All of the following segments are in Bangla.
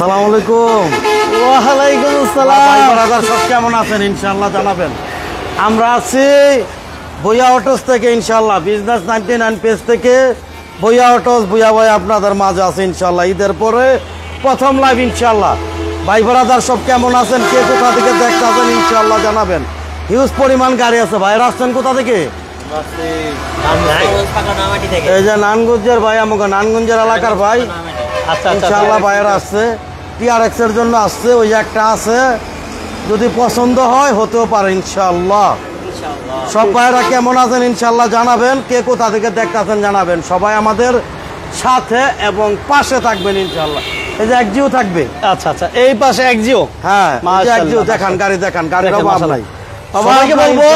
আসসালামু আলাইকুম। ওয়ালাইকুম আসসালাম। সব কেমন আছেন ইনশাআল্লাহ জানাবেন। আমরা আছি ভুইয়া অটোস থেকে ইনশাআল্লাহ, বিজনেস 99 পেজ থেকে ভুইয়া অটোস, ভুইয়া ভাই আপনাদের মাঝে আছে ইনশাআল্লাহ। ঈদের পরে প্রথম লাইভ ইনশাআল্লাহ। ভাই ব্রাদার সব কেমন আছেন, কে কোথা থেকে দেখতেছেন ইনশাআল্লাহ জানাবেন। হিউজ পরিমাণ গাড়ি আছে। ভাই আসছেন কোথা থেকে? এই যে নানগঞ্জের ভাই, আমাকে নানগঞ্জের এলাকার ভাই। আচ্ছা ইনশাআল্লাহ ভাইয়ের আসছে, টিআরএক্স এর জন্য আসছে। ওই যে একটা আছে, যদি পছন্দ হয় হতেও পারে ইনশাআল্লাহ। সব ভাইয়েরা কেমন আছেন ইনশাআল্লাহ জানাবেন, কে কোথা থেকে দেখতেছেন জানাবেন। সবাই আমাদের সাথে এবং পাশে থাকবেন ইনশাআল্লাহ। এই যে একজিও থাকবে। আচ্ছা আচ্ছা, এই পাশে একজিও। হ্যাঁ একজিও দেখান, গাড়ি দেখান, গাড়ির অভাব নাই। সবাইকে বলবো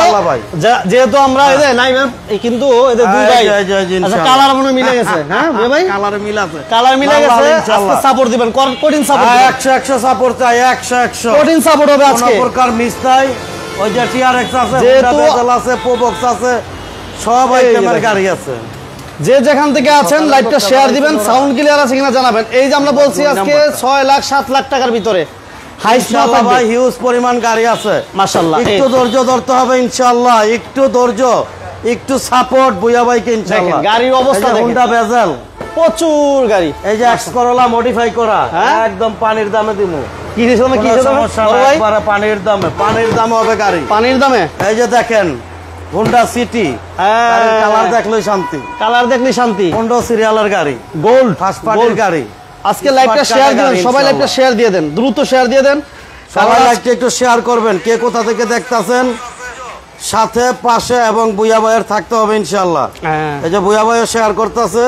যেহেতু আমরা এই যে নাই ম্যাম, কিন্তু এদের দুই ভাই আচ্ছা কালার মনে মিলে গেছে। হ্যাঁ ভাই কালার মিল আছে, কালার মিলে গেছে। আজকে সাপোর্ট দিবেন, কঠিন সাপোর্ট। 100 সাপোর্ট চাই, 100 কঠিন সাপোর্ট হবে আজকে। কোনো প্রকার মিস নাই। ওই যে টিআরএক্স আছে, বেজেল আছে, প্রোবক্স আছে, সব আইটেমের গাড়ি আছে। যে যেখান থেকে আছেন লাইভটা শেয়ার দিবেন, সাউন্ড ক্লিয়ার আছে কিনা জানাবেন। এই যে আমরা বলছি আজকে 6 লাখ 7 লাখ টাকার ভিতরে ইনশাআল্লাহ ভাই হিউজ পরিমাণ গাড়ি আছে মাশাআল্লাহ। একটু ধৈর্য ধরতে হবে ইনশাআল্লাহ, একটু ধৈর্য, একটু সাপোর্ট বুইয়া ভাইকে ইনশাআল্লাহ। গাড়ির অবস্থা দেখেন, হোন্ডা বেজেল প্রচুর গাড়ি। এই যে এক্স করোলা মডিফাই করা, একদম পানির দামে দিমু। কি দিছস কি সমস্যা নাই, একবারে পানির দামে, পানির দামে হবে গাড়ি, পানির দামে। এই যে দেখেন হোন্ডা সিটি, কালার দেখলেই শান্তি, কালার দেখলেই শান্তি। হোন্ডা সিরিয়ালের গাড়ি, গোল্ড ফার্স্ট পার্টির গাড়ি। আজকে লাইভটা শেয়ার দিন, সবাই লাইভটা শেয়ার দিয়ে দেন, দ্রুত শেয়ার দিয়ে দেন। সবাই লাইভটা একটু শেয়ার করবেন, কে কোথা থেকে দেখতেছেন। সাথে পাশে এবং বুইয়া ভাইয়ের থাকতে হবে ইনশাআল্লাহ। এই যে বুইয়া ভাইও শেয়ার করতেছে,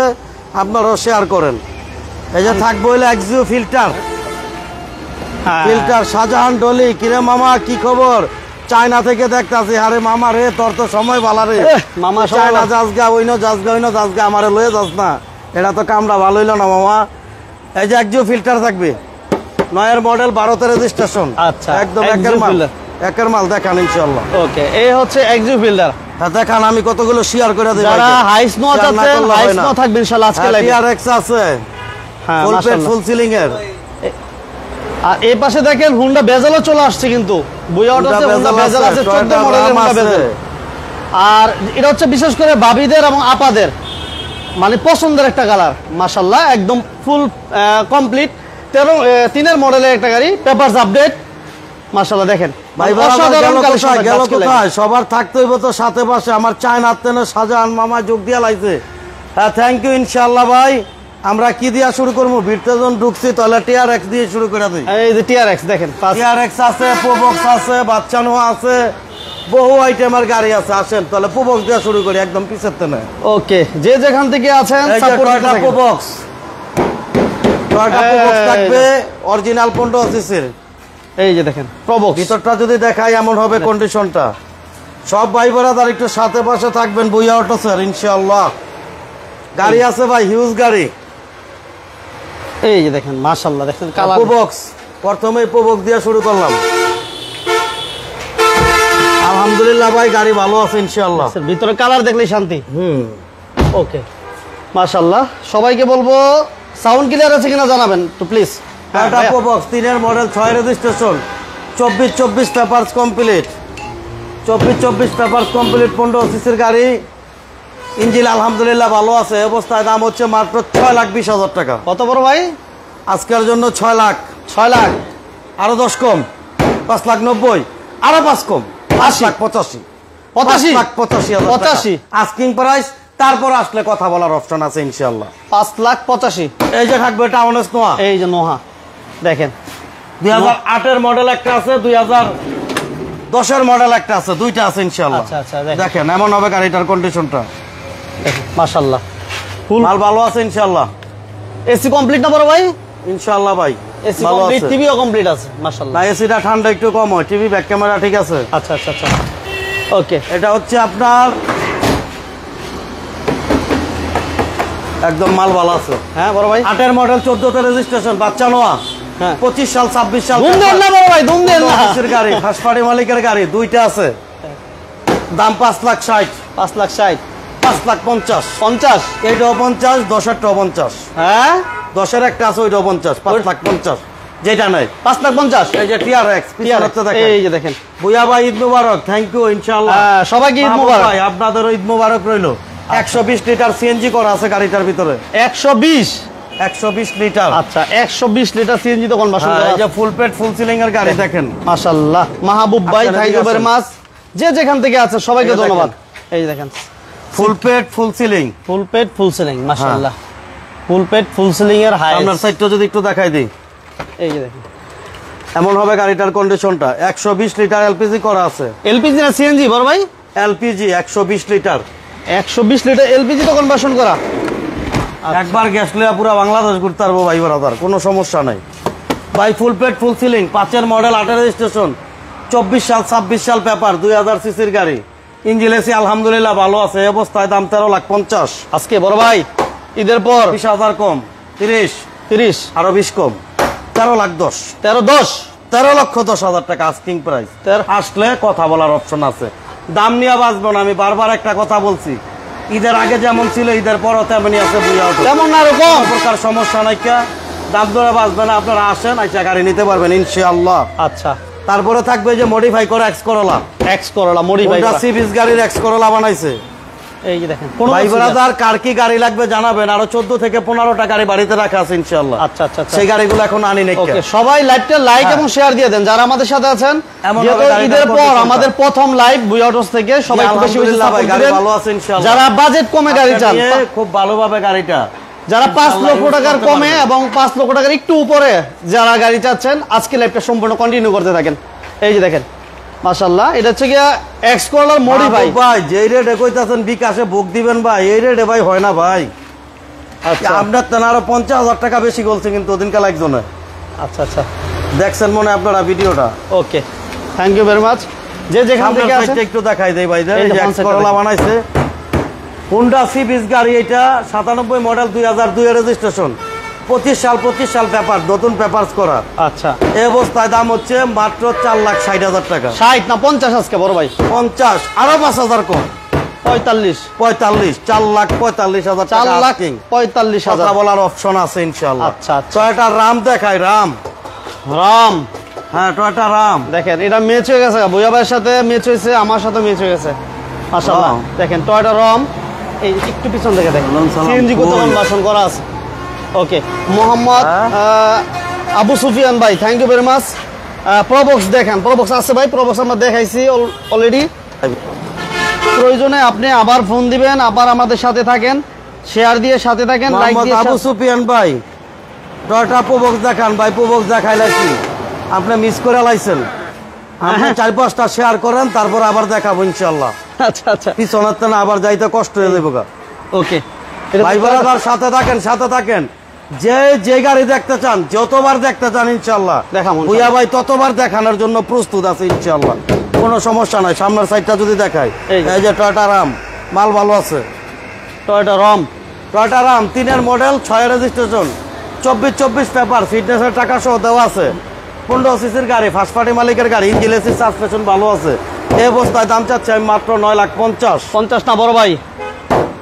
আপনারাও শেয়ার করেন। এই যে থাকবো হইলে Axio filter, filter Shahjahan Dolly. কিরে মামা কি খবর? চায়না থেকে দেখতেছি। আরে মামা রে, তোর তো সময় বালা রে মামা। চায়না যাসগা ওইনো যাসগা ওইনো যাসগা, আমারে লয়ে যাস না, এটা তো কামড়া ভালো হইলো না মামা। এই যে একজিও ফিল্টার থাকবে, 9 মডেল, 12 রেজিস্ট্রেশন। আচ্ছা একদম একের মাল দেখান ইনশাআল্লাহ। ওকে, এই হচ্ছে একজিও ফিল্টার। হ্যাঁ দেখান, আমি কতগুলো শেয়ার করে দেব। যারা হাইস নো চাচ্ছেন, হাইস নো থাকবে ইনশাআল্লাহ আজকে লাইভে। টিআরএক্স আছে, হ্যাঁ ফুল পেট ফুল সিলিং এর। আর এই পাশে দেখেন হোন্ডা বেজেলও চলে আসছে, কিন্তু বুইয়া অটোতে হোন্ডা বেজেল আছে, 14 মডেলের হোন্ডা বেজেল। আর এটা হচ্ছে বিশেষ করে ভাবিদের এবং আপাদের মানে পছন্দের একটা কালার মাশাআল্লাহ, একদম ফুল কমপ্লিট 3 মডেলের একটা গাড়ি, পেপারস আপডেট মাশাআল্লাহ। দেখেন ভাই অসাধারণ কালেকশন, গেল কোথায়? সবার থাকতে হইব তো সাথে পাশে। আমার চায়না তেনে শাহজাহান মামা যোগ দিয়া লাইছে। হ্যাঁ থ্যাংক ইউ ইনশাআল্লাহ ভাই। আমরা কি দিয়া শুরু করবো? ভিড়তে যখন ঢুকছি তাহলে টিআরএক্স দিয়ে শুরু করে দিই। এই যে টিআরএক্স দেখেন, টিআরএক্স আছে, প্রোবক্স আছে, বাচ্চানো আছে, বহু আইটেমের গাড়ি আছে। আসেন তাহলে প্রোবক্স দিয়ে শুরু করি, একদম পিছের তেনে। ওকে, যে যেখান থেকে আছেন support Toyota Probox, Toyota Probox থাকবে অরিজিনাল 15 সিসির। এই যে দেখেন প্রোবক্স, ভিতরটা যদি দেখাই এমন হবে কন্ডিশনটা। সব ভাই বোনেরা একটু সাথে পাশে থাকবেন বুইয়া অটো স্যার ইনশাআল্লাহ। গাড়ি আছে ভাই, হিউজ গাড়ি। এই যে দেখেন মাশাআল্লাহ, দেখেন কালার। প্রোবক্স প্রথমেই প্রোবক্স দিয়ে শুরু করলাম। আলহামদুলিল্লাহ ভাই গাড়ি ভালো আছে ইনশাআল্লাহ। ভিতরে কালার দেখলেই শান্তি। ওকে মাশাআল্লাহ। সবাইকে বলবো সাউন্ড ক্লিয়ার আছে কিনা জানাবেন তো please. Tata Probox 3 model, 6 registration, 24 papers complete, 24 papers complete, 15 সিসির গাড়ি। ইঞ্জিন আলহামদুলিল্লাহ ভালো আছে অবস্থায়। দাম হচ্ছে মাত্র 6,20,000 টাকা। কত বড় ভাই? আজকের জন্য 6 লাখ। 6 লাখ আরো 10 কম, 5,90,000, আরো 5 কম, 5,85,000। 85,000 আস্কিং প্রাইস। তারপর আসলে কথা বলার অপশন আছে ইনশাআল্লাহ। 5,85,000। এই যে থাকবে টাউনেস নোয়া, এই যে নোহা দেখেন 2008 মডেল একটা আছে, 2010 মডেল একটা আছে, দুইটা আছে ইনশাআল্লাহ। আচ্ছা আচ্ছা দেখেন এমন হবে গাড়িটার কন্ডিশনটা। দেখেন মাশাআল্লাহ, ফুল মাল ভালো আছে ইনশাআল্লাহ। এসি কমপ্লিট না বড় ভাই? ইনশাআল্লাহ ভাই এসি কমপ্লিট, টিভিও কমপ্লিট আছে মাশাআল্লাহ। না এসিটা ঠান্ডা একটু কম হয়, টিভি ব্যাক ক্যামেরা ঠিক আছে। আচ্ছা আচ্ছা আচ্ছা ওকে। এটা হচ্ছে আপনার একদম মাল ভালো আছে। হ্যাঁ বড় ভাই 8 মডেল, 14 রেজিস্ট্রেশন, বাচ্চা নোয়া। 25 সাল 26 সাল দুম দেন না বড় ভাই, দুম দেন না। গাড়ি ফার্স্ট পার্টি মালিকের গাড়ি, দুইটা আছে। দাম 5,60,000। 5,60,000, 5,50,000। এইটাও 50, 10-এরটাও 50। হ্যাঁ 10-এর একটা আছে, ওইটাও 50, 5,50,000। যেটা নাই 5,50,000 এই যে TRX পিছনেরটা দেখেন এই যে দেখেন বুয়া ভাই ঈদ মোবারক থ্যাংক ইউ ইনশাআল্লাহ সবাইকে ঈদ মাহবুব মোবারক ভাই আপনাদের ঈদ মোবারক রইলো 120 লিটার সিএনজি করা আছে গাড়িটার ভিতরে 120 লিটার আচ্ছা 120 লিটার সিএনজি তো কনভার্সন করা এই যে আছে ফুল পেট ফুল সিলিং এর গাড়ি দেখেন মাশাআল্লাহ মাহবুব ভাই আপনারা থ্যাংক ইউ ভেরি আছেন। মাচ যে যেখান থেকে আছে সবাইকে এই যে ধন্যবাদ এই দেখেন ফুল পেট ফুল সিলিং ফুল পেট ফুল সিলিং মাশাআল্লাহ ফুল পেট ফুল সিলিং এর হাই আপনার সাইডটা যদি একটু দেখাই দিই এই যে দেখেন এমন হবে গাড়িটার কন্ডিশনটা 120 লিটার এলপিজি করা আছে এলপিজি না সিএনজি বড় ভাই এলপিজি 120 লিটার 120 লিটার এলপিজি তো কনভার্সন করা একবার গ্যাস লিয়া পুরো বাংলাদেশ ঘুরতে পারবো ভাই ব্রাদার কোনো সমস্যা নাই ভাই ফুল পেট ফুল সিলিং 5 মডেল 8 রেজিস্ট্রেশন 24 সাল 26 সাল পেপার 2000 সিসির গাড়ি ইঞ্জিন এসি আলহামদুলিল্লাহ ভালো আছে এই অবস্থায় দাম 13,50,000 আজকে বড় ভাই ঈদের পর 20,000 কম 30 আরো 20 কম 13,10,000 13,10,000 টাকা আস্কিং প্রাইস আসলে কথা বলার অপশন আছে দাম নিয়ে বাঁচবো না আমি বারবার একটা কথা বলছি ঈদের আগে যেমন ছিল ঈদের পরও তেমনি আছে বুঝা তেমন না এরকম প্রকার সমস্যা নাই কা দাম ধরে বাঁচবে না আপনারা আসেন আইসা গাড়ি নিতে পারবেন ইনশাআল্লাহ আচ্ছা তারপরে থাকবে যে মডিফাই করা X Corolla X Corolla modify Honda Civic গাড়ির এক্স করোলা বানাইছে এই যে দেখেন ভাই ব্রাদার কার কি গাড়ি লাগবে জানাবেন আরো 14 থেকে 15টা গাড়ি বাড়িতে রাখা আছে ইনশাআল্লাহ আচ্ছা আচ্ছা সেই গাড়িগুলো এখন আনি নাই ওকে সবাই লাইভটা লাইক এবং শেয়ার দিয়ে দেন যারা আমাদের সাথে আছেন এমন যেহেতু ভাবে গাড়িটার ঈদের পর condition আমাদের প্রথম লাইভ বুই অটোস থেকে সবাই একটু বেশি বেশি আলহামদুলিল্লাহ ভাই সাপোর্ট গাড়ি দিবেন ভালো আছে ইনশাআল্লাহ যারা বাজেট কমে গাড়ি চান নিয়ে খুব ভালোভাবে গাড়িটা যারা 5 ইনশাআল্লাহ লক্ষ use টাকার করতে কমে পারবেন। এবং 5 লক্ষ টাকার একটু উপরে যারা গাড়ি চাচ্ছেন আজকে লাইভটা সম্পূর্ণ কন্টিনিউ করতে থাকেন এই যে দেখেন মাশাআল্লাহ এটা হচ্ছে গিয়া এক্স করলার মডিফাই ভাই যেই রেটে কইতাছেন বিকাশে বুক দিবেন ভাই এই রেটে ভাই হয় না ভাই আচ্ছা আপনার তেন আরো 50,000 টাকা বেশি বলছে কিন্তু ওদিনকে লাগতো না আচ্ছা আচ্ছা দেখছেন মনে হয় আপনারা ভিডিওটা okay thank you very much যে যেখান আপনার থেকে আছেন সাইডটা একটু দেখাই দেই ভাই এই যে যে front side টা করলা দেখেন। বানাইছে Honda Civic গাড়ি এটা 97 মডেল 2002 এর রেজিস্ট্রেশন 25 সাল পেপার নতুন পেপারস করা আচ্ছা এই অবস্থায় দাম হচ্ছে মাত্র 4,60,000 টাকা 60 না 50 আজকে বড় ভাই 50 আরো 5,000 কম 45 45 4,45,000 টাকা 4,45,000 কথা বলার অপশন আছে ইনশাআল্লাহ আচ্ছা, আচ্ছা। টয়োটা রাম দেখাই রাম রাম হ্যাঁ টয়োটা রাম দেখেন এটা ম্যাচ হয়ে গেছে ভুইয়া ভাইয়ের সাথে ম্যাচ হয়েছে আমার সাথে ম্যাচ হয়ে গেছে মাশাআল্লাহ Wow. দেখেন টয়োটা রম এই একটু পিছন থেকে দেখেন সালাম, সালাম। সিএনজি কত Cool. কনভার্সন করা আছে ওকে মোহাম্মদ আবু সুফিয়ান ভাই থ্যাংক ইউ ভেরি মাচ প্রবক্স দেখেন প্রবক্স আছে ভাই প্রবক্স আমরা দেখাইছি অলরেডি প্রয়োজনে আপনি আবার ফোন দিবেন আবার আমাদের সাথে থাকেন শেয়ার দিয়ে সাথে থাকেন লাইক মোহাম্মদ দিয়ে আবু সুফিয়ান ভাই টয়োটা প্রবক্স দেখান ভাই প্রবক্স দেখাইলাছি আপনি মিস করে লাইছেন আপনি 4-5টা শেয়ার করেন তারপর আবার দেখাবো ইনশাআল্লাহ আচ্ছা আচ্ছা পিছনের তেনা আবার যাইতে কষ্ট হয়ে যাবো গা ওকে ভাই ব্রাদার সাথে থাকেন যে গাড়ি দেখতে চান যতবার দেখতে চান ইনশাআল্লাহ দেখাবো ভুইয়া ভাই ততবার দেখানোর জন্য প্রস্তুত আছে ইনশাআল্লাহ কোনো সমস্যা নাই সামনের সাইডটা যদি দেখাই এই যে। এই যে টয়োটা রাম মাল ভালো আছে টয়োটা রম টয়োটা রাম 3 মডেল 6 রেজিস্ট্রেশন 24 পেপার ফিটনেসের টাকা সহ দেওয়া আছে 15 সিসির গাড়ি ফার্স্ট পার্টি মালিকের গাড়ি ইঞ্জিন এসি সাসপেনশন ভালো আছে এই অবস্থায় দাম চাচ্ছি আমি মাত্র 9,50,000 50 না বড় ভাই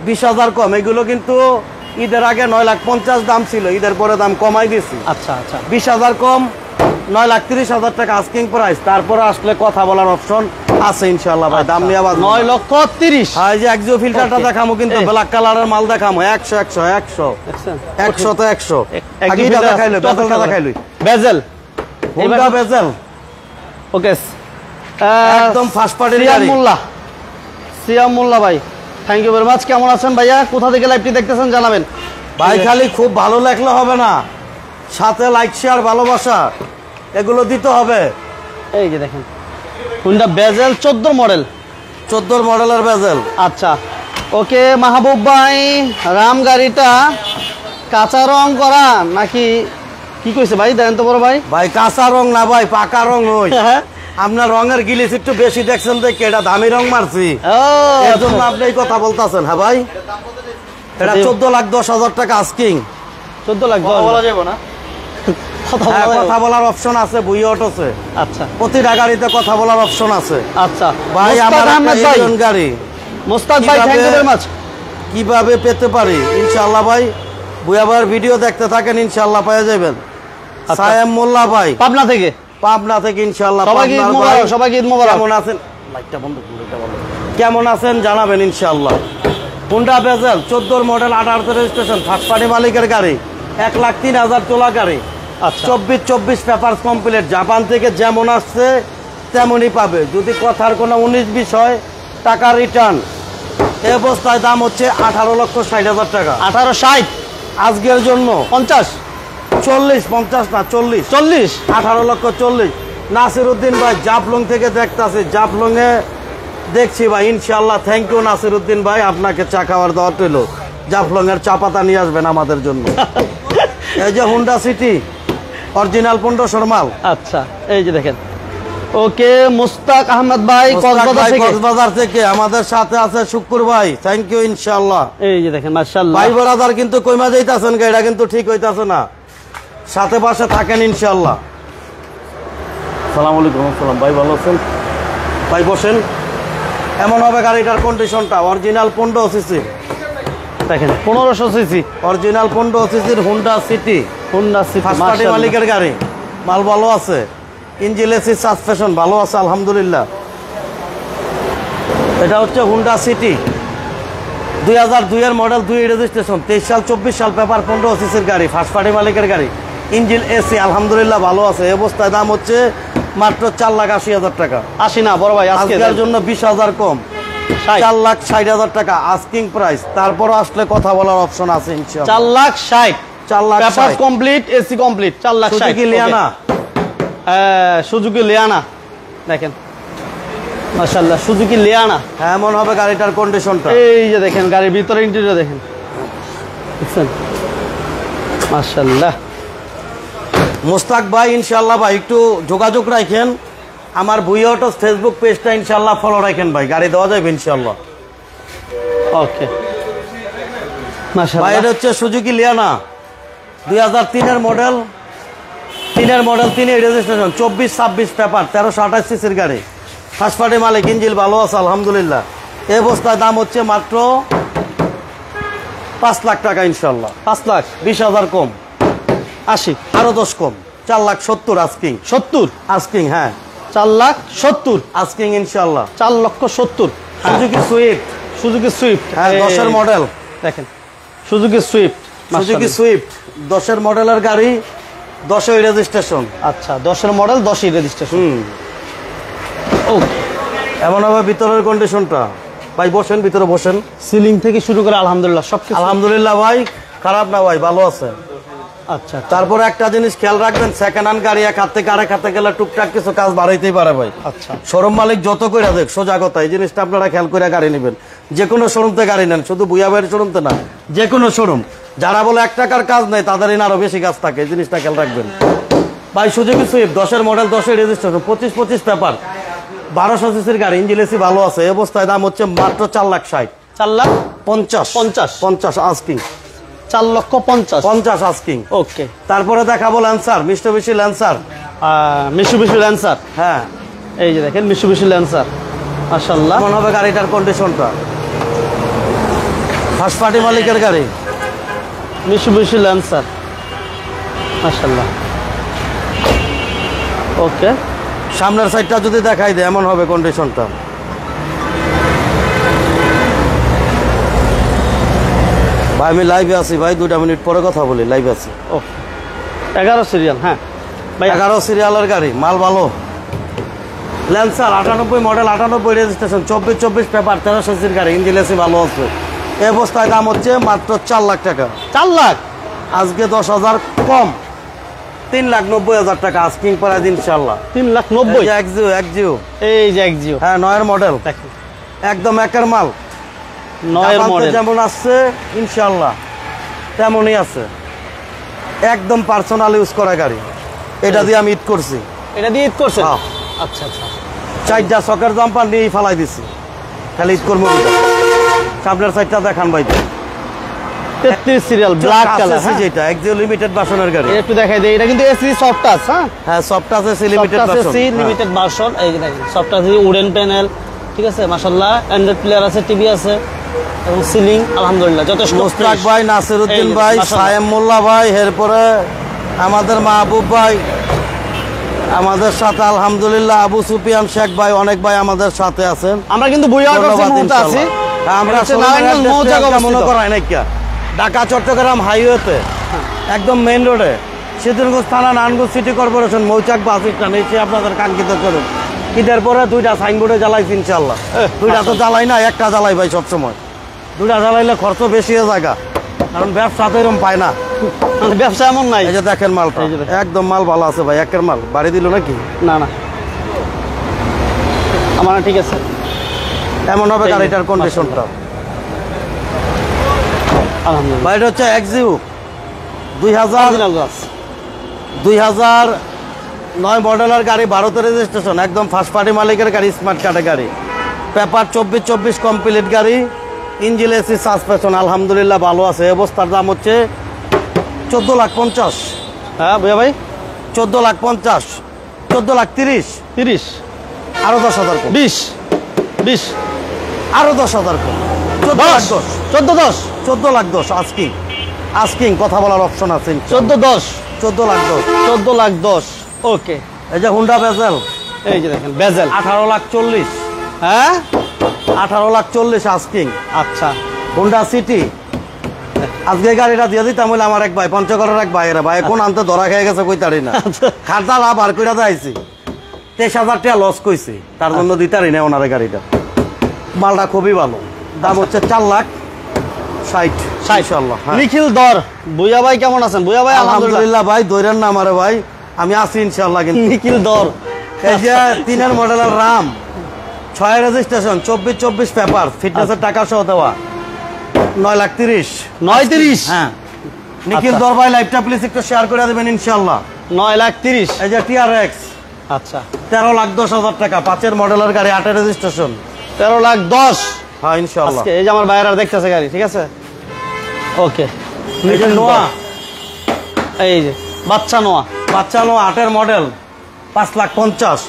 20,000 কম এগুলো কিন্তু ঈদের আগে 9,50,000 দাম ছিল ঈদের পরে দাম কমাই দিছি আচ্ছা আচ্ছা 20,000 কম 9,30,000 টাকা আস্কিং প্রাইস তারপরে আসলে কথা বলার অপশন আছে ইনশাআল্লাহ ভাই দাম নিয়ে আবার 9,30,000 হ্যাঁ এই যে এক্সিও ফিল্টারটা Okay. দেখামো কিন্তু এই। ব্ল্যাক কালারের মাল দেখামো 100 তো 100 আগে এটা দেখাইলো বেজেলটা দেখাইলো বেজেল হোন্ডা বেজেল ওকে একদম ফার্স্ট পার্টির গাড়ি সিয়াম মোল্লা ভাই থ্যাংক ইউ ভেরি মাচ কেমন আছেন ভাইয়া কোথা থেকে লাইভটি দেখতেছেন জানাবেন ভাই খালি খুব ভালো লাগলে হবে না সাথে লাইক শেয়ার ভালোবাসা এগুলো দিতে হবে এই যে দেখেন হুন্ডা বেজেল 14 মডেল 14 মডেলের বেজেল আচ্ছা ওকে মাহবুব ভাই রাম গাড়িটা কাঁচা রং করা নাকি কি কইছে ভাই দেন তো বড় ভাই ভাই কাঁচা রং না ভাই পাকা রং ওই আপনার রঙের গিলিস একটু বেশি দেখছেন দেখে এটা দামি রং মারছি ও এর জন্য আপনি এই কথা বলতেছেন হ্যাঁ ভাই এটা 14,10,000 টাকা আস্কিং 14 লাখ বলা যাবে না কথা বলার অপশন আছে বুই অটোসে আচ্ছা প্রতিটা গাড়িতে কথা বলার অপশন আছে আচ্ছা ভাই আমার একটা ইন্ডিয়ান গাড়ি মোস্তাক ভাই থ্যাংক ইউ ভেরি মাচ কিভাবে পেতে পারি ইনশাআল্লাহ ভাই বুয়া ভাইয়ের ভিডিও দেখতে থাকেন ইনশাআল্লাহ পেয়ে যাবেন সায়েম মোল্লা ভাই পাবনা থেকে। পাবনা থেকে ইনশাআল্লাহ। সবাইকে ঈদ মোবারক, সবাইকে ঈদ মোবারক। কেমন আছেন? লাইটটা বন্ধ করুন, এটা বন্ধ। কেমন আছেন জানাবেন ইনশাআল্লাহ। হুন্ডা বেজেল 14 মডেল 18 রেজিস্ট্রেশন, ফার্স্ট পার্টি মালিকের গাড়ি, 1,03,000 চলা গাড়ি। আচ্ছা 24 পেপারস কমপ্লিট। জাপান থেকে যেমন আসছে তেমনই পাবে। যদি কথার কোনো 19-20 হয় টাকা রিটার্ন। এই অবস্থায় দাম হচ্ছে 18,60,000 টাকা। 1860 আজকের জন্য 50 40 50 না 40 40 18,40,000। নাসিরউদ্দিন ভাই জাফলং থেকে দেখতাছে, জাফলংয়ে দেখছি ভাই ইনশাআল্লাহ। থ্যাংক ইউ নাসিরউদ্দিন ভাই, আপনাকে চা খাওয়ার দাওয়াত রইল। জাফলং এর চা পাতা নিয়ে আসবেন আমাদের জন্য। এই যে হুন্ডা সিটি অরিজিনাল 1500 মাল। আচ্ছা এই যে দেখেন। ওকে মুস্তাক আহমদ ভাই কক্সবাজার থেকে আমাদের সাথে আছে শুক্কুর ভাই, থ্যাংক ইউ ইনশাআল্লাহ। এই যে দেখেন মাশাআল্লাহ। ভাই ব্রাদার কিন্তু কইমা যাইতাছেন, গাড়িটা কিন্তু ঠিক হইতাছে না, সাথে পাশে থাকেন ইনশাআল্লাহ। আসসালামু আলাইকুম। আসসালাম ভাই, ভালো আছেন ভাই? বসেন। এমন হবে গাড়িটার কন্ডিশনটা অরিজিনাল 15 সিসি দেখেন 1500 সিসি অরিজিনাল 15 সিসির Honda city. Honda city first party মালিকের গাড়ি, মাল ভালো আছে, ইঞ্জিন এসি সাসপেনশন ভালো আছে আলহামদুলিল্লাহ। এটা হচ্ছে হুন্ডা সিটি 2002 এর মডেল, 2 রেজিস্ট্রেশন, 23 সাল 24 সাল পেপার, 15 সিসির গাড়ি, ফার্স্ট পার্টি মালিকের গাড়ি, ইঞ্জিন এসি আলহামদুলিল্লাহ ভালো আছে। এই অবস্থায় দাম হচ্ছে মাত্র 4,80,000 টাকা। 80 না বড় ভাই, আজকের জন্য 20,000 কম, 4,60,000 টাকা আস্কিং প্রাইস। তারপর আসলে কথা বলার অপশন আছে ইনশাআল্লাহ। 4,60,000 4,60,000 papers complete, AC complete. 4,60,000 Suzuki Liana. Suzuki Liana দেখেন মাশাআল্লাহ, সুজুকি লিয়ানা। হ্যাঁ এমন হবে গাড়িটার কন্ডিশনটা। এই যে দেখেন গাড়ির ভিতরে ইন্টেরিয়র দেখেন, দেখছেন মাশাআল্লাহ। মুস্তাক ভাই ইনশাআল্লাহ ভাই একটু যোগাযোগ রাখেন, আমার ভুইয়া অটোস ফেসবুক পেজটা ইনশাআল্লাহ ফলো রাখেন ভাই, গাড়ি দেওয়া যাবে ইনশাআল্লাহ। ওকে ভাই মাশাআল্লাহ। এটা হচ্ছে সুজুকি লিয়ানা 2003 এর মডেল, 3 রেজিস্ট্রেশন, 24-26 পেপার, 1328 সিসির গাড়ি, ফার্স্ট পার্টি মালিক, ইঞ্জিন ভালো আছে আলহামদুলিল্লাহ। এই অবস্থায় দাম হচ্ছে মাত্র 5 লাখ টাকা ইনশাআল্লাহ। 5,20,000 কম, 80 আরো 10 কম, 4,70,000 আস্কিং। 70 আস্কিং হ্যাঁ 4,70,000 আস্কিং ইনশাআল্লাহ। 4,70,000 সুজুকি সুইফট, সুজুকি সুইফট হ্যাঁ 10 এর মডেল, দেখেন সুজুকি সুইফট, সুজুকি সুইফট 10 এর মডেলের গাড়ি, 10 রেজিস্ট্রেশন। আচ্ছা 10 এর মডেল, 10 রেজিস্ট্রেশন। ওকে এমন হবে ভিতরের কন্ডিশনটা ভাই। বসেন, ভিতরে বসেন। সিলিং থেকে শুরু করে আলহামদুলিল্লাহ সব কিছু আলহামদুলিল্লাহ ভাই, খারাপ না ভাই, ভালো আছে। আচ্ছা তারপরে একটা জিনিস খেয়াল রাখবেন, সেকেন্ড হ্যান্ড গাড়ি এক হাত থেকে আরেক হাতে গেলে টুকটাক কিছু কাজ বাড়াইতেই পারে ভাই। আচ্ছা শোরুম মালিক যত করে দেখ, সোজা কথা, এই জিনিসটা আপনারা খেয়াল করে গাড়ি নেবেন। যে কোনো শোরুমতে গাড়ি নেন, শুধু ভুইয়া ভাইয়ের শোরুমতে না, যে কোনো শোরুম। যারা বলে 1 টাকার কাজ নেই তাদের আরো বেশি কাজ থাকে, এই জিনিসটা খেয়াল রাখবেন ভাই। সুজুকি সুইফট 10 এর মডেল, 10 রেজিস্ট্রেশন, 25 পেপার, 1200 সিসির গাড়ি, ইঞ্জিন এসি ভালো আছে। এই অবস্থায় দাম হচ্ছে মাত্র 4,60,000। 4,50,000 আস্কিং। 4,50,000 আস্কিং। ওকে তারপরে দেখাবো ল্যান্সার, মিষ্টবিশি ল্যান্সার। মিশুবিশি ল্যান্সার, হ্যাঁ এই যে দেখেন মিশুবিশি ল্যান্সার মাশাআল্লাহ। মনে হবে গাড়িটার কন্ডিশনটা, ফার্স্ট পার্টি মালিকের গাড়ি, মিশুবিশি ল্যান্সার মাশাআল্লাহ। ওকে সামনের সাইডটা যদি দেখাই দেয় এমন হবে কন্ডিশনটা। ভাই আমি লাইভে আছি ভাই, 2 মিনিট পরে কথা বলি, লাইভে আছি। ওকে 11 সিরিয়াল, হ্যাঁ ভাই 11 সিরিয়ালের গাড়ি, মাল ভালো। ল্যান্সার 98 মডেল, 98 রেজিস্ট্রেশন, 24 পেপার, 1300 সিসির গাড়ি, ইঞ্জিন এসি ভালো আছে। এই অবস্থায় দাম হচ্ছে মাত্র 4 লাখ টাকা। 4 লাখ আজকে 10,000 কম, 3,90,000 টাকা আস্কিং প্রাইস ইনশাআল্লাহ। 3,90,000 একজিও এই যে একজিও, হ্যাঁ 9 এর মডেল, দেখেন একদম একের মাল। 9 এর মডেল যেমন আসছে ইনশাআল্লাহ তেমনই আছে, একদম পার্সোনাল ইউজ করা গাড়ি। এটা দিয়ে আমি ঈদ করছি। এটা দিয়ে ঈদ করছেন? হ্যাঁ। আচ্ছা আচ্ছা 4টা সকের জাম্পার নিয়ে ফালাই দিছি, খালি ঈদ করবো। সামনের সাইডটা দেখান ভাই। 33 সিরিয়াল ব্ল্যাক কালার, যেটা একজিও লিমিটেড ভার্সনের গাড়ি। একটু দেখাই দেই, এটা কিন্তু এসি সফট টাচ। হ্যাঁ soft touch AC limited version, AC limited version. এই যে দেখেন সফট টাচ, উডেন প্যানেল, ঠিক আছে মাশাআল্লাহ। অ্যান্ড্রয়েড প্লেয়ার আছে, টিভি আছে, এবং সিলিং আলহামদুলিল্লাহ যথেষ্ট। মুস্তাক ভাই, নাসিরউদ্দিন ভাই, সায়েম মোল্লা ভাই, এরপরে আমাদের মাহবুব ভাই আমাদের সাথে, আলহামদুলিল্লাহ আবু সুফিয়ান শেখ ভাই, অনেক ভাই আমাদের সাথে আছেন। আমরা কিন্তু বুয়া অটোসের মুহূর্তে আছি। আমরা মনে করাই নাই ঢাকা চট্টগ্রাম হাইওয়েতে একদম মেইন রোডে সিদ্ধিরগঞ্জ থানা নারায়ণগঞ্জ সিটি কর্পোরেশন মৌচাক বাস স্ট্যান্ড এসে আপনাদের কাঙ্ক্ষিত করুন। ঈদের পরে 2টা সাইনবোর্ডে জ্বালাইছি ইনশাল্লাহ। 2টা তো জ্বালাই না, একটা জ্বালাই ভাই সবসময়। 2টা জ্বালাইলে খরচ বেশি হয়ে জায়গা, কারণ ব্যবসা তো এরকম পায় না। ব্যবসা এমন নাই। এই যে দেখেন মালটা একদম মাল ভালো আছে ভাই, একের মাল। বাড়ি দিল নাকি? না না, আমার ঠিক আছে। এমন হবে গাড়িটার কন্ডিশনটা আলহামদুলিল্লাহ। ভাই এটা হচ্ছে এক্সিউ 2009 মডেলের গাড়ি, ভারতের রেজিস্ট্রেশন, একদম ফার্স্ট পার্টি মালিকের গাড়ি, স্মার্ট কার্ডের গাড়ি, পেপার 24 কমপ্লিট গাড়ি, ইঞ্জিন এসি সাসপেনশন আলহামদুলিল্লাহ ভালো আছে। অবস্থার দাম হচ্ছে 14,50,000। হ্যাঁ ভাইয়া ভাই, 14,50,000, 14,30,000, 30, আরো 10,000 কম, 20, আরো 10,000 কম, 14,10, 14,10,000 আস্কিং কথা বলার অপশন আছে। 14,10, 14,10,000, 14,10,000। ওকে, এই যে হুন্ডা বেজেল, এই যে দেখেন বেজেল 18,40,000। হ্যাঁ 18,40,000 আস্কিং। আচ্ছা, হুন্ডা সিটি আজকে গাড়িটা দিয়ে দিতাম হইলে আমার এক ভাই, পঞ্চগড়ের এক ভাইয়েরা ভাই কোন আনতে ধরা খেয়ে গেছে কইতারি না, খাতা লাভ আর কইরা যাইছি 23,000 টাকা লস কইছি, তার জন্য দিতারি না ওনারে গাড়িটা। মালটা খুবই ভালো, দাম হচ্ছে 4,60,000 ইনশাআল্লাহ। নিখিল দর বুয়া ভাই কেমন আছেন? বুয়া ভাই আলহামদুলিল্লাহ ভাই, দৈরেন না আমারে ভাই, আমি আছি ইনশাআল্লাহ। কিন্তু নিখিল দর এই যে 3 মডেলের রাম, 6 রেজিস্ট্রেশন, 24 পেপার, ফিটনেসের টাকা সহ দেওয়া, 9,30,000। 9,30,000। হ্যাঁ, নিখিল দর ভাই লাইভটা প্লিজ একটু শেয়ার করে দেবেন ইনশাআল্লাহ। 9,30,000। এই যে TRX, আচ্ছা, 13,10,000 টাকা, 5 মডেলের গাড়ি, 8 রেজিস্ট্রেশন, 13,10,000। হ্যাঁ ইনশাআল্লাহ। এই যে আমার ভাইয়েরা দেখতেছে গাড়ি, ঠিক আছে। ওকে, এই যে নোয়া, এই যে বাচ্চা নোয়া 8 মডেল, 5,50,000।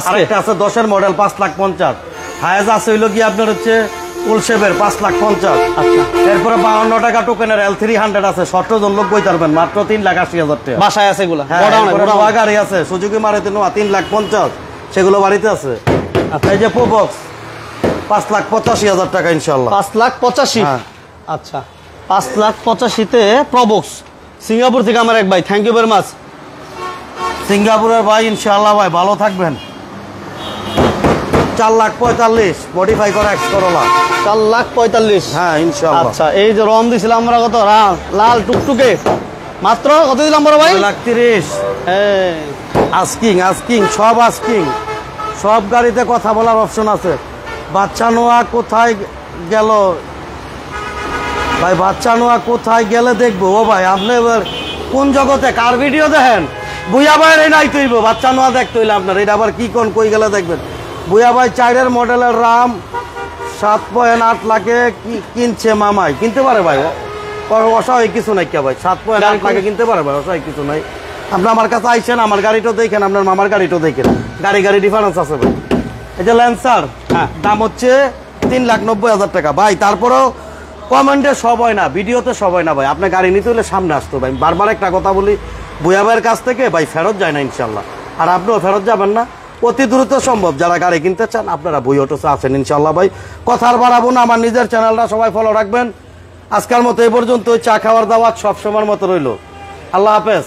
আরেকটা আছে 10 মডেল, 5,50,000। হায়াজ আছে হইলো কি আপনার হচ্ছে উলশেবের 5,50,000। আচ্ছা, এরপরে 52 টাকা টোকেনের L300 আছে, 17 জন লোক বই পারবেন, মাত্র 3,80,000 টাকা। বাসায় আছে এগুলা। হ্যাঁ, নোয়া গাড়ি আছে সুজুকি মারুতি নোয়া 3,50,000, সেগুলো বাড়িতে আছে। এই যে প্রোবক্স 5,85,000 টাকা ইনশাআল্লাহ। 5,85,000। হ্যাঁ। আচ্ছা, 5,85,000-তে প্রবক্স, সিঙ্গাপুর থেকে আমার এক ভাই, থ্যাংক ইউ ভেরি মাচ। সিঙ্গাপুরের ভাই ইনশাআল্লাহ ভাই ভালো থাকবেন। 4,45,000 মডিফাই করা এক্স করোলা, 4,45,000। হ্যাঁ ইনশাআল্লাহ। আচ্ছা, এই যে রম দিছিলাম আমরা কত, লাল টুকটুকে, মাত্র কত দিলাম বড় ভাই? 2,30,000। হ্যাঁ, আস্কিং সব আস্কিং, সব গাড়িতে কথা বলার অপশন আছে। বাচ্চা নোয়া কোথায় গেল ভাই, বাচ্চা নোয়া কোথায় গেলে দেখবো? ও ভাই আপনি এবার কোন জগতে কার ভিডিও দেখেন? বুয়া ভাইয়ের এই নাই তৈব বাচ্চা নোয়া দেখতে হইলে আপনার এটা আবার কি কোন কই গেলে দেখবেন। বুয়া ভাই 4 মডেলের রাম 7.8 লাখে কিনছে মামাই, কিনতে পারে ভাই, অসহায় কিছু নাই কে ভাই, 7.8 লাখে কিনতে পারে ভাই, অসহায় কিছু নাই। আপনি আমার কাছে আইসেন, আমার গাড়িটাও দেখেন, আপনার মামার গাড়িটাও দেখেন, গাড়ি ডিফারেন্স আছে ভাই। এই যে ল্যান্সার, হ্যাঁ, দাম হচ্ছে 3,90,000 টাকা ভাই। তারপরেও কমেন্টে সব হয় না, ভিডিওতে সব হয় না ভাই, আপনি গাড়ি নিতে হলে সামনে আসতো ভাই। বারবার একটা কথা বলি, বুয়া ভাইয়ের কাছ থেকে ভাই ফেরত যায় না ইনশাল্লাহ, আর আপনিও ফেরত যাবেন না অতি দ্রুত সম্ভব। যারা গাড়ি কিনতে চান আপনারা বুয়া অটোসে আছেন ইনশাল্লাহ ভাই। কথা আর বাড়াবো না, আমার নিজের চ্যানেলটা সবাই ফলো রাখবেন। আজকের মতো এই পর্যন্ত, চা খাওয়ার দাওয়াত সব সময়ের মতো রইল। আল্লাহ হাফেজ।